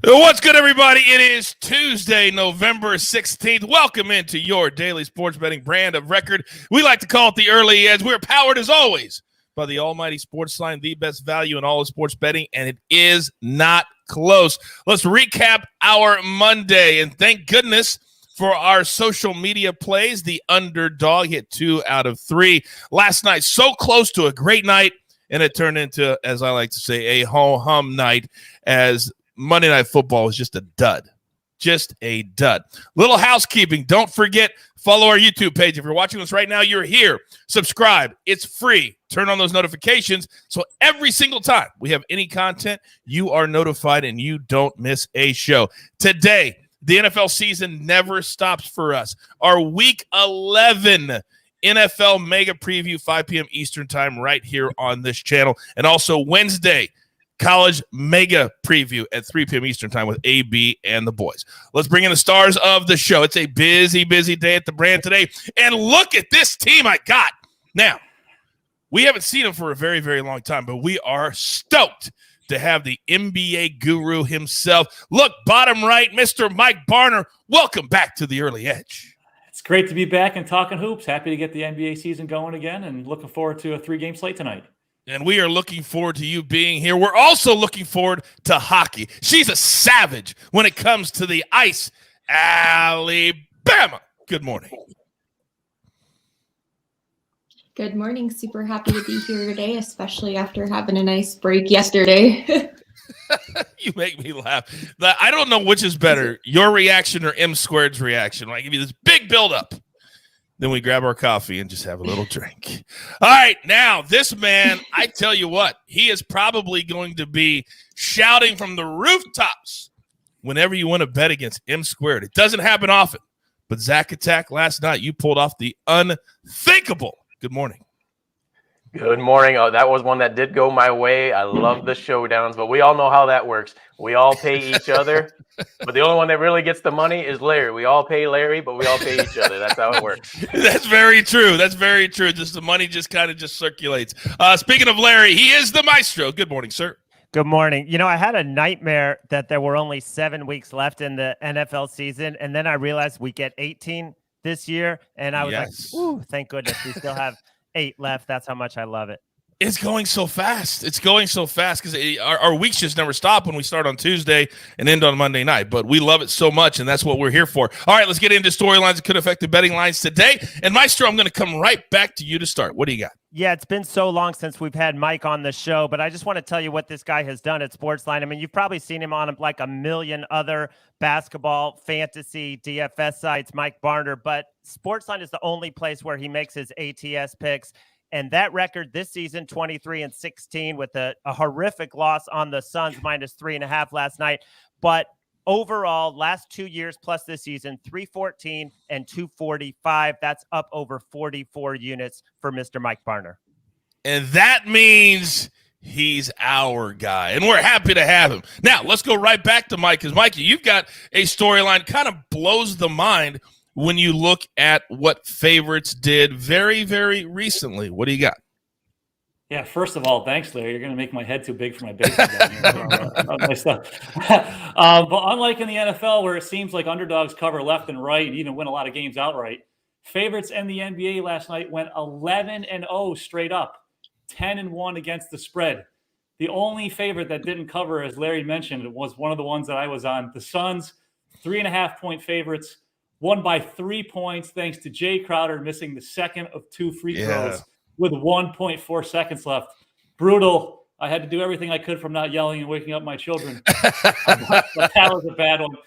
What's good, everybody? It is Tuesday, November 16th. Welcome into your daily sports betting brand of record. We like to call it the Early Edge. We're powered, as always, by the almighty SportsLine, the best value in all of sports betting, and it is not close. Let's recap our Monday, and thank goodness for our social media plays. The underdog hit 2 out of 3 last night. So close to a great night, and it turned into, as I like to say, a ho-hum night as Monday Night Football was just a dud. Just a dud. Little housekeeping. Don't forget, follow our YouTube page. If you're watching us right now, you're here. Subscribe. It's free. Turn on those notifications so every single time we have any content, you are notified and you don't miss a show. Today, the NFL season never stops for us. Our Week 11 NFL Mega Preview, 5 p.m. Eastern Time, right here on this channel. And also Wednesday, College Mega Preview at 3 p.m. Eastern Time with AB and the boys. Let's bring in the stars of the show. It's a busy, busy day at the brand today. And look at this team I got. Now, we haven't seen him for a very, very long time, but we are stoked to have the NBA guru himself. Look, bottom right, Mr. Mike Barner. Welcome back to the Early Edge. It's great to be back and talking hoops. Happy to get the NBA season going again and looking forward to a 3-game slate tonight. And we are looking forward to you being here. We're also looking forward to hockey. She's a savage when it comes to the ice. Alabama. Good morning. Good morning. Super happy to be here today, especially after having a nice break yesterday. You make me laugh. I don't know which is better, your reaction or M Squared's reaction. I give you this big buildup. Then we grab our coffee and just have a little drink. All right, now this man, I tell you what, he is probably going to be shouting from the rooftops whenever you want to bet against M Squared. It doesn't happen often, but Zack Attack last night, you pulled off the unthinkable. Good morning. Good morning. Oh, that was one that did go my way. I love the showdowns, but we all know how that works. We all pay each other, but the only one that really gets the money is Larry. We all pay Larry, but we all pay each other. That's how it works. That's very true. That's very true. Just the money just kind of just circulates. Speaking of Larry, he is the maestro. Good morning, sir. Good morning. You know, I had a nightmare that there were only 7 weeks left in the NFL season, and then I realized we get 18 this year, and I was like, ooh, thank goodness we still have 8 left. That's how much I love it. It's going so fast. It's going so fast because our weeks just never stop when we start on Tuesday and end on Monday night. But we love it so much, and that's what we're here for. All right, let's get into storylines that could affect the betting lines today. And Maestro, I'm going to come right back to you to start. What do you got? Yeah, it's been so long since we've had Mike on the show, but I just want to tell you what this guy has done at SportsLine. I mean, you've probably seen him on like a million other basketball, fantasy, DFS sites, Mike Barner, but SportsLine is the only place where he makes his ATS picks. And that record this season, 23-16, with a horrific loss on the Suns, -3.5 last night. But overall, last 2 years plus this season, 314 and 245. That's up over 44 units for Mr. Mike Barner. And that means he's our guy, and we're happy to have him. Now, let's go right back to Mike, because, Mikey, you've got a storyline kind of blows the mind when you look at what favorites did very, very recently. What do you got? Yeah, first of all, thanks, Larry. You're going to make my head too big for my basement down here. But unlike in the NFL, where it seems like underdogs cover left and right and even win a lot of games outright, favorites in the NBA last night went 11-0 straight up, 10-1 against the spread. The only favorite that didn't cover, as Larry mentioned, was one of the ones that I was on. The Suns, 3.5-point favorites, won by 3 points thanks to Jay Crowder missing the second of 2 free throws with 1.4 seconds left. Brutal. I had to do everything I could from not yelling and waking up my children. But that was a bad one.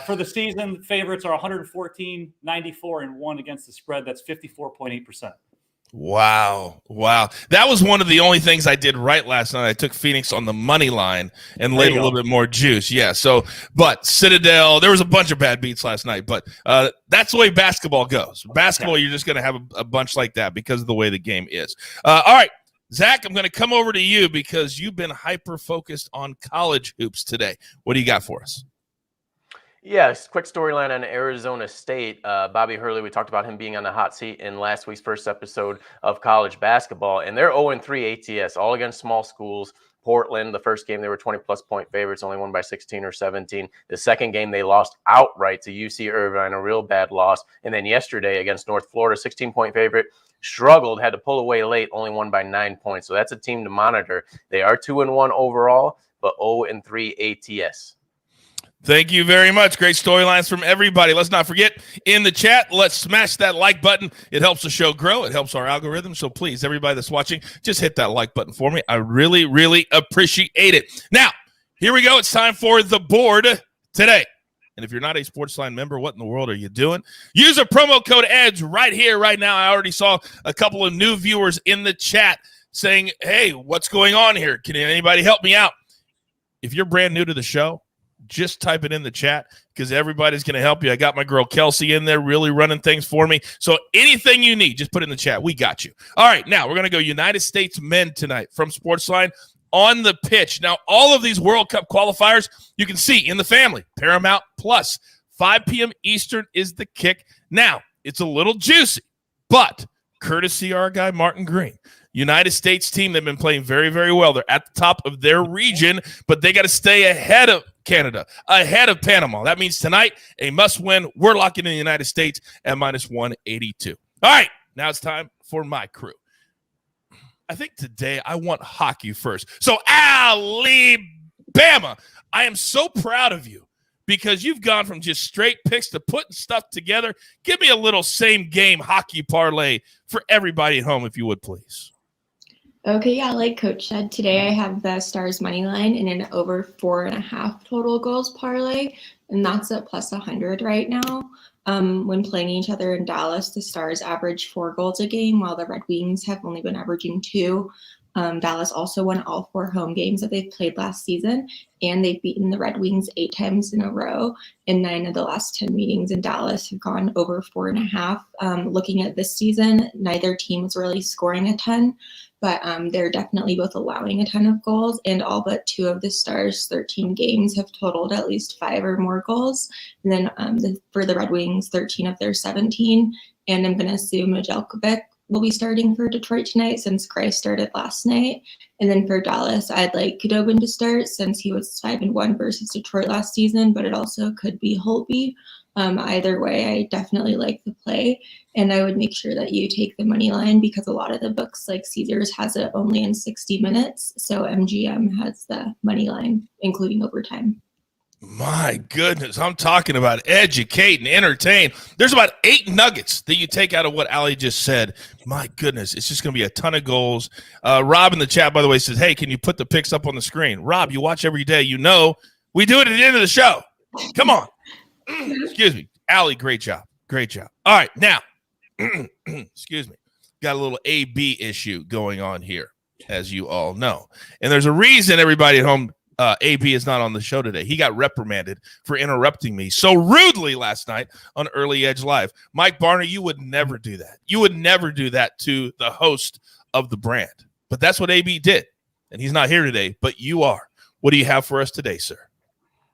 For the season, favorites are 114, 94, and 1 against the spread. That's 54.8%. Wow. That was one of the only things I did right last night. I took Phoenix on the money line and laid a little bit more juice. Yeah, so, but Citadel, there was a bunch of bad beats last night, but that's the way basketball goes. Basketball, you're just going to have a bunch like that because of the way the game is. All right, Zack, I'm going to come over to you because you've been hyper-focused on college hoops today. What do you got for us? Yes, quick storyline on Arizona State. Bobby Hurley, we talked about him being on the hot seat in last week's first episode of college basketball, and they're 0-3 ATS, all against small schools. Portland. The first game, they were 20-plus point favorites, only won by 16 or 17. The second game, they lost outright to UC Irvine, a real bad loss. And then yesterday against North Florida, 16-point favorite, struggled, had to pull away late, only won by 9 points. So that's a team to monitor. They are 2-1 overall, but 0-3 ATS. Thank you very much. Great storylines from everybody. Let's not forget, in the chat, let's smash that like button. It helps the show grow. It helps our algorithm. So please, everybody that's watching, just hit that like button for me. I really, really appreciate it. Now, here we go. It's time for the board today. And if you're not a SportsLine member, what in the world are you doing? Use a promo code EDGE right here, right now. I already saw a couple of new viewers in the chat saying, hey, what's going on here? Can anybody help me out? If you're brand new to the show, just type it in the chat because everybody's going to help you. I got my girl Kelsey in there really running things for me. So anything you need, just put it in the chat. We got you. All right, now we're going to go United States men tonight from SportsLine on the pitch. Now, all of these World Cup qualifiers you can see in the family. Paramount Plus, 5 p.m. Eastern is the kick. Now, it's a little juicy, but courtesy our guy Martin Green. United States team, they've been playing very, very well. They're at the top of their region, but they got to stay ahead of Canada, ahead of Panama. That means tonight, a must-win. We're locking in the United States at -182. All right, now it's time for my crew. I think today I want hockey first. So, Alabama, I am so proud of you because you've gone from just straight picks to putting stuff together. Give me a little same-game hockey parlay for everybody at home, if you would, please. Okay, yeah, like Coach said, today I have the Stars money line and an over 4.5 total goals parlay, and that's at +100 right now. When playing each other in Dallas, the Stars average 4 goals a game, while the Red Wings have only been averaging 2. Dallas also won all 4 home games that they've played last season, and they've beaten the Red Wings 8 times in a row. And 9 of the last 10 meetings in Dallas have gone over 4.5. Looking at this season, neither team is really scoring a ton, but they're definitely both allowing a ton of goals, and all but 2 of the Stars' 13 games have totaled at least 5 or more goals. And then for the Red Wings, 13 of their 17. And I'm going to assume Nedeljkovic will be starting for Detroit tonight since Gray started last night. And then for Dallas, I'd like Khudobin to start since he was 5-1 versus Detroit last season, but it also could be Holtby. Either way, I definitely like the play, and I would make sure that you take the money line because a lot of the books, like Caesars, has it only in 60 minutes. So MGM has the money line, including overtime. My goodness, I'm talking about educate and entertain. There's about 8 nuggets that you take out of what Allie just said. My goodness, it's just going to be a ton of goals. Rob in the chat, by the way, says, hey, can you put the picks up on the screen? Rob, you watch every day. You know we do it at the end of the show. Come on. Excuse me. Allie, great job. Great job. All right, now, excuse me. Got a little A-B issue going on here, as you all know. And there's a reason everybody at home AB is not on the show today. He got reprimanded for interrupting me so rudely last night on Early Edge Live. Mike Barner, you would never do that. You would never do that to the host of the brand. But that's what AB did. And he's not here today, but you are. What do you have for us today, sir?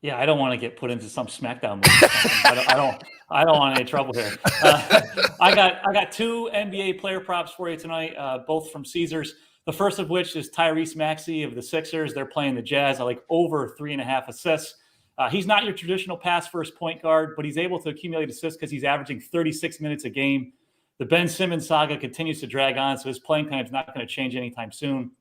Yeah, I don't want to get put into some SmackDown mode. I don't want any trouble here. I got 2 NBA player props for you tonight, both from Caesars. The first of which is Tyrese Maxey of the Sixers. They're playing the Jazz. I like over 3.5 assists. He's not your traditional pass-first point guard, but he's able to accumulate assists because he's averaging 36 minutes a game. The Ben Simmons saga continues to drag on, so his playing time is not going to change anytime soon.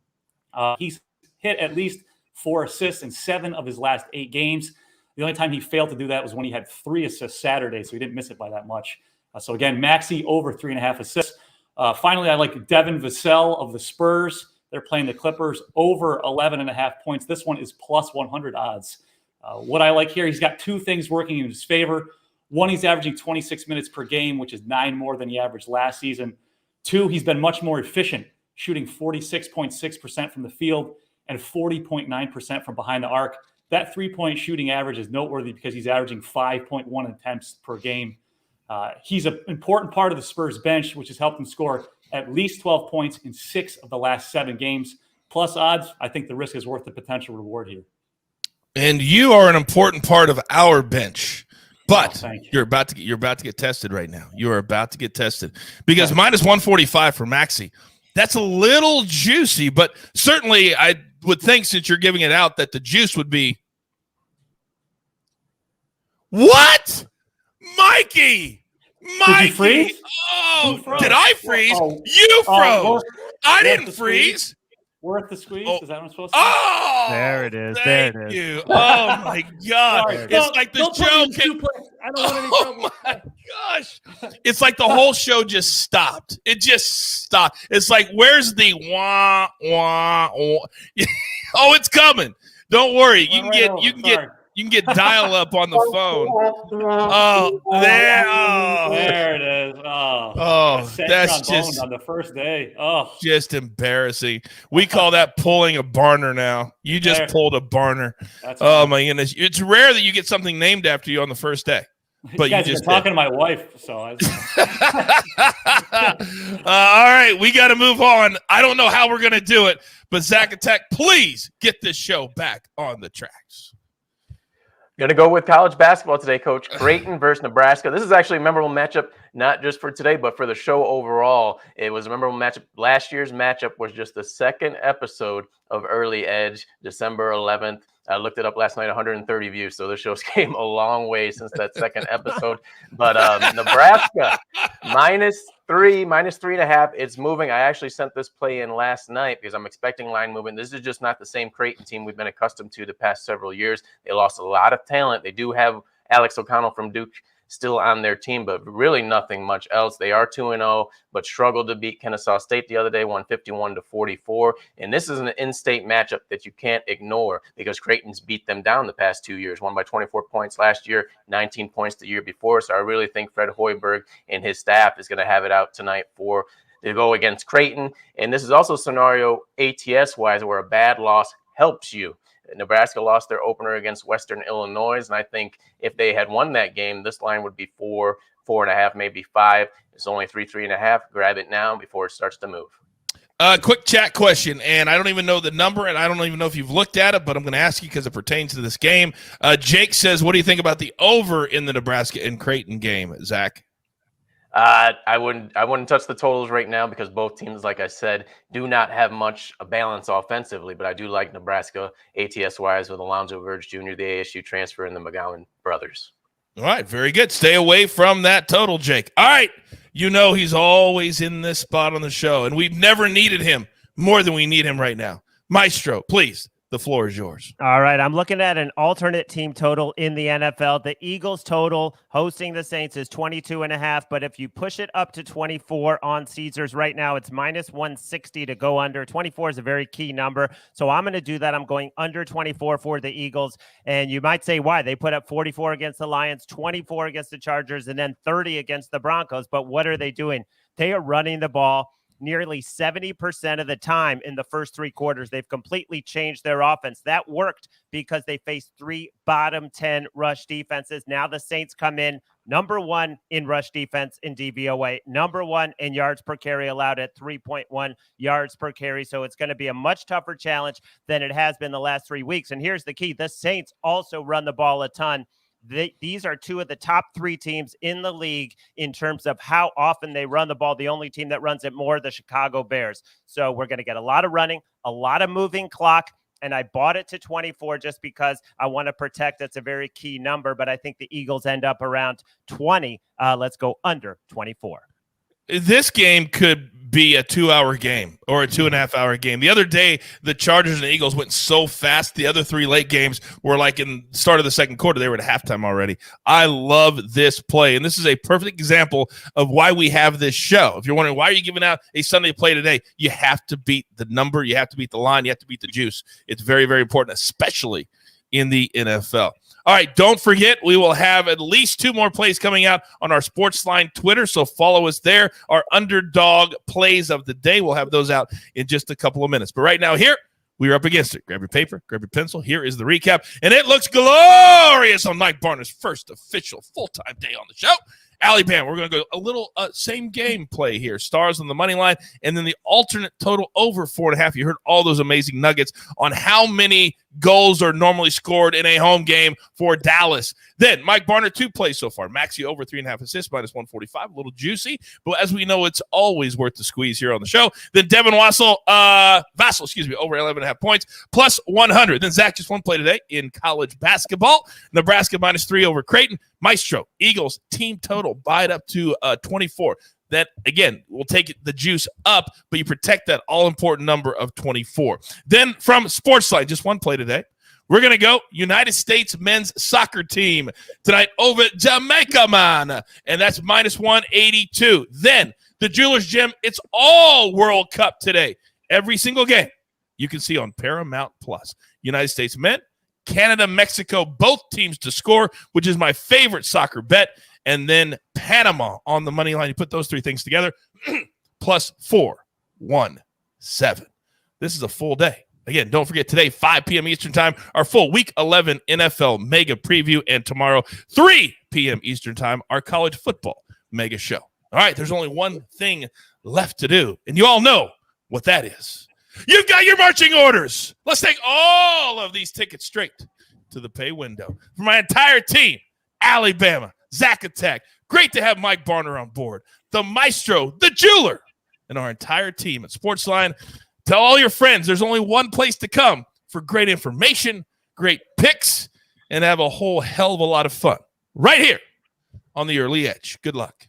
He's hit at least 4 assists in 7 of his last 8 games. The only time he failed to do that was when he had 3 assists Saturday, so he didn't miss it by that much. So again, Maxey over 3.5 assists. Finally, I like Devin Vassell of the Spurs. They're playing the Clippers over 11.5 points. This one is plus 100 odds. What I like here, he's got 2 things working in his favor. 1, he's averaging 26 minutes per game, which is 9 more than he averaged last season. 2, he's been much more efficient, shooting 46.6% from the field and 40.9% from behind the arc. That 3-point shooting average is noteworthy because he's averaging 5.1 attempts per game. He's an important part of the Spurs bench, which has helped him score at least 12 points in 6 of the last 7 games. Plus odds, I think the risk is worth the potential reward here. And you are an important part of our bench. But you're about to get tested right now. You are about to get tested because minus 145 for Maxey. That's a little juicy, but certainly would think, since you're giving it out, that the juice would be. What? Mikey! Did you freeze? Oh, did I freeze? You froze. I didn't freeze. Worth the squeeze? Oh. Is that what I'm supposed to say? Oh, There it is. Thank There it is. you. Oh my God! Sorry. It's like the Don't put me show. in suplex. I don't want any Oh trouble. my gosh! It's like the whole show just stopped. It just stopped. It's like, where's the wah wah wah? Oh, it's coming. Don't worry. You can get dial up on the phone. Oh, there. Oh. There it is. That's just on the first day. Oh, just embarrassing. We call that pulling a Barner now. You just pulled a Barner. Oh my goodness. It's rare that you get something named after you on the first day. But you guys just been talking to my wife, so all right, we got to move on. I don't know how we're going to do it, but Zack Attack, please get this show back on the tracks. Going to go with college basketball today, Coach. Creighton versus Nebraska. This is actually a memorable matchup, not just for today, but for the show overall. It was a memorable matchup. Last year's matchup was just the second episode of Early Edge, December 11th. I looked it up last night, 130 views. So the show's came a long way since that second episode. But Nebraska, -3.5. It's moving. I actually sent this play in last night because I'm expecting line movement. This is just not the same Creighton team we've been accustomed to the past several years. They lost a lot of talent. They do have Alex O'Connell from Duke still on their team, but really nothing much else. They are 2-0, but struggled to beat Kennesaw State the other day, 151-44. And this is an in-state matchup that you can't ignore because Creighton's beat them down the past 2 years, won by 24 points last year, 19 points the year before. So I really think Fred Hoiberg and his staff is going to have it out tonight to go against Creighton. And this is also a scenario ATS-wise where a bad loss helps you. Nebraska lost their opener against Western Illinois, and I think if they had won that game, this line would be 4.5, maybe 5. It's only 3.5. Grab it now before it starts to move. Quick chat question, and I don't even know the number, and I don't even know if you've looked at it, but I'm going to ask you because it pertains to this game. Jake says, what do you think about the over in the Nebraska and Creighton game, Zach? I wouldn't touch the totals right now because both teams, like I said, do not have much balance offensively. But I do like Nebraska ATS-wise with Alonzo Verge Jr., the ASU transfer, and the McGowan brothers. All right, very good. Stay away from that total, Jake. All right, you know he's always in this spot on the show, and we've never needed him more than we need him right now. Maestro, please. The floor is yours. All right. I'm looking at an alternate team total in the NFL. The Eagles total hosting the Saints is 22.5. But if you push it up to 24 on Caesars right now, it's -160 to go under. 24 is a very key number. So I'm going to do that. I'm going under 24 for the Eagles. And you might say, why? They put up 44 against the Lions, 24 against the Chargers, and then 30 against the Broncos. But what are they doing? They are running the ball nearly 70% of the time in the first 3 quarters. They've completely changed their offense. That worked because they faced 3 bottom 10 rush defenses. Now the Saints come in number 1 in rush defense in DVOA, number 1 in yards per carry allowed at 3.1 yards per carry. So it's going to be a much tougher challenge than it has been the last 3 weeks. And here's the key. The Saints also run the ball a ton. These are 2 of the top 3 teams in the league in terms of how often they run the ball. The only team that runs it more, the Chicago Bears. So we're going to get a lot of running, a lot of moving clock, and I bought it to 24 just because I want to protect. That's a very key number, but I think the Eagles end up around 20. Let's go under 24. This game could be a 2-hour game or a 2.5-hour game. The other day, the Chargers and the Eagles went so fast. The other 3 late games were like in the start of the second quarter. They were at halftime already. I love this play, and this is a perfect example of why we have this show. If you're wondering why are you giving out a Sunday play today, you have to beat the number, you have to beat the line, you have to beat the juice. It's very, very important, especially in the NFL. All right, don't forget, we will have at least 2 more plays coming out on our SportsLine Twitter, so follow us there. Our underdog plays of the day, we'll have those out in just a couple of minutes. But right now, here, we are up against it. Grab your paper, grab your pencil. Here is the recap, and it looks glorious on Mike Barner's first official full-time day on the show. Allie Bam, we're going to go a little same game play here. Stars on the money line, and then the alternate total over 4.5. You heard all those amazing nuggets on how many goals are normally scored in a home game for Dallas. Then Mike Barner, 2 plays so far. Maxey over 3.5 assists, minus 145. A little juicy, but as we know, it's always worth the squeeze here on the show. Then Devin Vassell, over 11.5 points, plus 100. Then Zack, just 1 play today in college basketball. Nebraska minus 3 over Creighton. Maestro, Eagles, team total, buy it up to 24. That, again, will take the juice up, but you protect that all-important number of 24. Then from SportsLine, just 1 play today. We're going to go United States men's soccer team tonight over Jamaica, man. And that's minus 182. Then the Jewelers Gym, it's all World Cup today. Every single game you can see on Paramount Plus. United States men, Canada, Mexico, both teams to score, which is my favorite soccer bet. And then Panama on the money line. You put those 3 things together, plus 417. This is a full day. Again, don't forget today, 5 p.m. Eastern time, our full Week 11 NFL Mega Preview. And tomorrow, 3 p.m. Eastern time, our college football Mega Show. All right, there's only one thing left to do, and you all know what that is. You've got your marching orders. Let's take all of these tickets straight to the pay window. For my entire team, Alabama, Zack Attack, great to have Mike Barner on board, the Maestro, the Jeweler, and our entire team at SportsLine. Tell all your friends there's only one place to come for great information, great picks, and have a whole hell of a lot of fun. Right here on the Early Edge. Good luck.